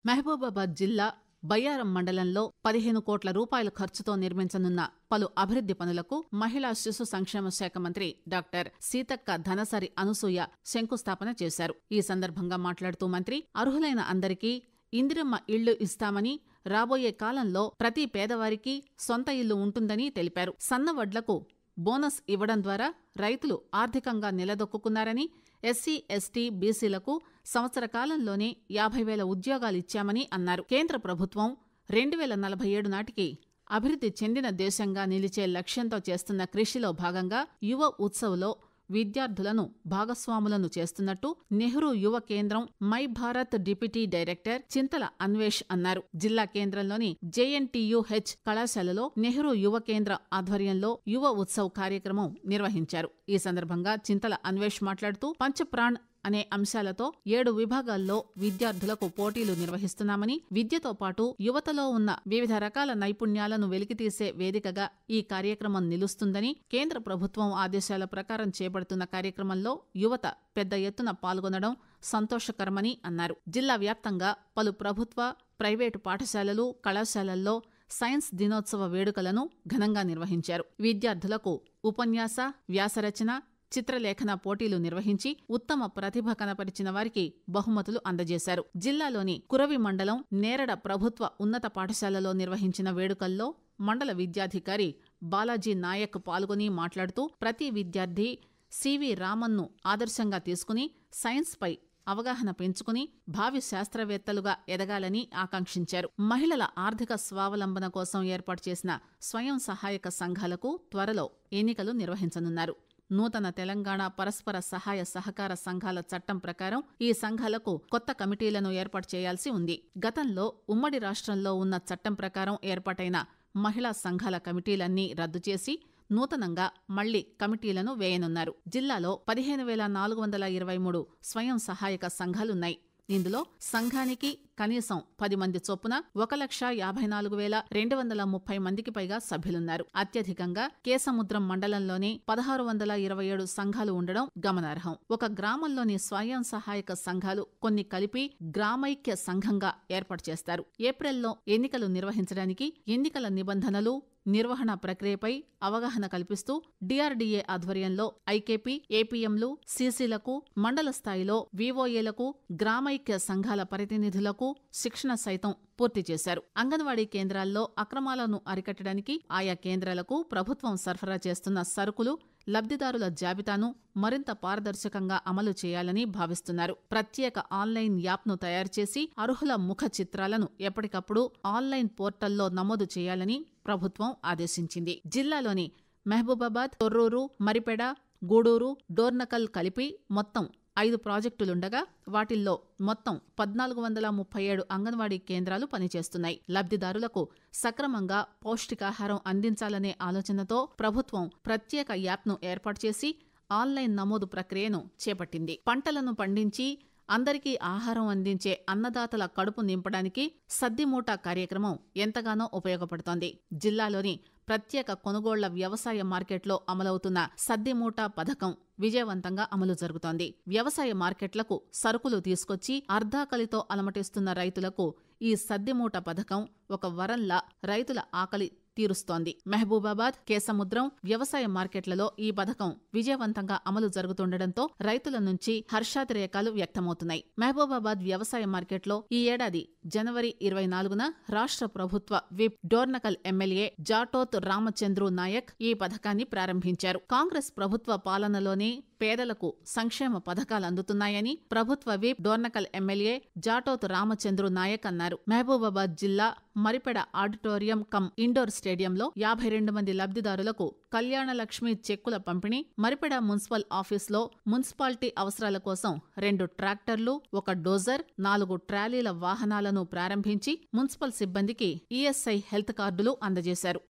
మహబూబాబాద్ జిల్లా బయ్యారం మండలంలో 15 కోట్ల రూపాయల ఖర్చుతో నిర్మించనున్న పలు అభివృద్ది పనులకు మహిళా శిశు సంక్షేమ శాఖ మంత్రి డాక్టర్ సీతక్క ధనసరి అనసూయ శంకుస్థాపన చేశారు. ఈ సందర్భంగా మాట్లాడుతూ మంత్రి అర్హులైన అందరికీ ఇందిరమ్మ ఇళ్లు ఇస్తామని, రాబోయే కాలంలో ప్రతి పేదవారికి సొంత ఇల్లు ఉంటుందని తెలిపారు. సన్నవడ్లకు బోనస్ ఇవ్వడం ద్వారా రైతులు ఆర్థికంగా నిలదొక్కున్నారని, ఎస్సీ, ఎస్టీ, బీసీలకు సంవత్సర కాలంలోనే 50,000 ఉద్యోగాలిచ్చామని అన్నారు. కేంద్ర ప్రభుత్వం 2047 నాటికి అభివృద్ధి చెందిన దేశంగా నిలిచే లక్ష్యంతో చేస్తున్న కృషిలో భాగంగా యువ ఉత్సవ్లో విద్యార్థులను భాగస్వాములను చేస్తున్నట్టు నెహ్రూ యువ కేంద్రం మై భారత్ డిప్యూటీ డైరెక్టర్ చింతల అన్వేష్ అన్నారు. జిల్లా కేంద్రంలోని జేఎన్టీయూహెచ్ కళాశాలలో నెహ్రూ యువ కేంద్ర ఆధ్వర్యంలో యువ ఉత్సవ్ కార్యక్రమం నిర్వహించారు. ఈ సందర్భంగా చింతల అన్వేష్ మాట్లాడుతూ పంచప్రాణ్ అనే అంశాలతో 7 విభాగాల్లో విద్యార్థులకు పోటీలు నిర్వహిస్తున్నామని, విద్యతో పాటు యువతలో ఉన్న వివిధ రకాల నైపుణ్యాలను వెలికితీసే వేదికగా ఈ కార్యక్రమం నిలుస్తుందని, కేంద్ర ప్రభుత్వం ఆదేశాల ప్రకారం చేపడుతున్న కార్యక్రమంలో యువత పెద్ద ఎత్తున పాల్గొనడం సంతోషకరమని అన్నారు. జిల్లా వ్యాప్తంగా పలు ప్రభుత్వ, ప్రైవేటు పాఠశాలలు, కళాశాలల్లో సైన్స్ దినోత్సవ వేడుకలను ఘనంగా నిర్వహించారు. విద్యార్థులకు ఉపన్యాస, వ్యాసరచన, చిత్రలేఖన పోటీలు నిర్వహించి ఉత్తమ ప్రతిభ కనపరిచిన వారికి బహుమతులు అందజేశారు. జిల్లాలోని కురవి మండలం నేరడ ప్రభుత్వ ఉన్నత పాఠశాలలో నిర్వహించిన వేడుకల్లో మండల విద్యాధికారి బాలాజీ నాయక్ పాల్గొని మాట్లాడుతూ ప్రతి విద్యార్థి సివి రామన్ను ఆదర్శంగా తీసుకుని సైన్స్పై అవగాహన పెంచుకుని భావి శాస్త్రవేత్తలుగా ఎదగాలని ఆకాంక్షించారు. మహిళల ఆర్థిక స్వావలంబన కోసం ఏర్పాటు చేసిన స్వయం సహాయక సంఘాలకు త్వరలో ఎన్నికలు నిర్వహించనున్నారు. నూతన తెలంగాణ పరస్పర సహాయ సహకార సంఘాల చట్టం ప్రకారం ఈ సంఘాలకు కొత్త కమిటీలను ఏర్పాటు చేయాల్సి ఉంది. గతంలో ఉమ్మడి రాష్ట్రంలో ఉన్న చట్టం ప్రకారం ఏర్పాటైన మహిళా సంఘాల కమిటీలన్నీ రద్దు చేసి నూతనంగా మళ్లీ కమిటీలను వేయనున్నారు. జిల్లాలో 15,423 స్వయం సహాయక సంఘాలున్నాయి. ఇందులో సంఘానికి కనీసం 10 మంది చొప్పున 1,54,230 మందికి పైగా సభ్యులున్నారు. అత్యధికంగా కేసముద్రం మండలంలోనే 1,627 సంఘాలు ఉండడం గమనార్హం. ఒక గ్రామంలోని స్వయం సహాయక సంఘాలు కొన్ని కలిపి గ్రామైక్య సంఘంగా ఏర్పాటు చేస్తారు. ఏప్రిల్లో ఎన్నికలు నిర్వహించడానికి ఎన్నికల నిబంధనలు, నిర్వహణ ప్రక్రియపై అవగాహన కల్పిస్తూ డిఆర్డీఏ ఆధ్వర్యంలో ఐకేపీ, ఏపీఎంలు, సీసీలకు, మండల స్థాయిలో వీవోఏలకు, గ్రామైక్య సంఘాల ప్రతినిధులకు శిక్షణ సైతం పూర్తి చేశారు. అంగన్వాడీ కేంద్రాల్లో అక్రమాలను అరికట్టడానికి ఆయా కేంద్రాలకు ప్రభుత్వం సరఫరా చేస్తున్న సరుకులు, లబ్ధిదారుల జాబితాను మరింత పారదర్శకంగా అమలు చేయాలని భావిస్తున్నారు. ప్రత్యేక ఆన్లైన్ యాప్ను తయారు చేసి అర్హుల ముఖ చిత్రాలను ఎప్పటికప్పుడు ఆన్లైన్ పోర్టల్లో నమోదు చేయాలని ప్రభుత్వం ఆదేశించింది. జిల్లాలోని మహబూబాబాద్, తొర్రూరు, మరిపెడ, గూడూరు, డోర్నకల్ కలిపి మొత్తం 5 ప్రాజెక్టులుండగా వాటిల్లో మొత్తం 1,437 అంగన్వాడీ కేంద్రాలు పనిచేస్తున్నాయి. లబ్ధిదారులకు సక్రమంగా పౌష్టికాహారం అందించాలనే ఆలోచనతో ప్రభుత్వం ప్రత్యేక యాప్ను ఏర్పాటు చేసి ఆన్లైన్ నమోదు ప్రక్రియను చేపట్టింది. పంటలను పండించి అందరికీ ఆహారం అందించే అన్నదాతల కడుపు నింపడానికి సద్దిమూట కార్యక్రమం ఎంతగానో ఉపయోగపడుతోంది. జిల్లాలోని ప్రత్యేక కొనుగోళ్ల వ్యవసాయ మార్కెట్లో అమలవుతున్న సద్దిమూట పథకం విజయవంతంగా అమలు జరుగుతోంది. వ్యవసాయ మార్కెట్లకు సరుకులు తీసుకొచ్చి అర్ధాకలితో అలమటిస్తున్న రైతులకు ఈ సద్దిమూట పథకం ఒక వరంలా రైతుల ఆకలి తీరుస్తోంది. మహబూబాబాద్, కేసముద్రం వ్యవసాయ మార్కెట్లలో ఈ పథకం విజయవంతంగా అమలు జరుగుతుండటంతో రైతుల నుంచి హర్షాతిరేకాలు వ్యక్తమవుతున్నాయి. మహబూబాబాద్ వ్యవసాయ మార్కెట్లో ఈ ఏడాది జనవరి 24న రాష్ట్ర ప్రభుత్వ విప్, డోర్నకల్ ఎమ్మెల్యే జాటోత్ రామచంద్రు నాయక్ ఈ పథకాన్ని ప్రారంభించారు. కాంగ్రెస్ ప్రభుత్వ పాలనలోనే పేదలకు సంక్షేమ పథకాలు అందుతున్నాయని ప్రభుత్వ విప్, డోర్నకల్ ఎమ్మెల్యే జాటోత్ రామచంద్రు నాయక్ అన్నారు. మహబూబాబాద్ జిల్లా మరిపెడ ఆడిటోరియం కమ్ ఇండోర్ స్టేడియంలో 52 మంది లబ్ధిదారులకు కళ్యాణ లక్ష్మి చెక్కుల పంపిణీ, మరిపెడ మున్సిపల్ ఆఫీసులో మున్సిపాలిటీ అవసరాల కోసం 2 ట్రాక్టర్లు, 1 డోజర్, 4 ట్రాలీల వాహనాలను ప్రారంభించి మున్సిపల్ సిబ్బందికి ఈఎస్ఐ హెల్త్ కార్డులు అందజేశారు.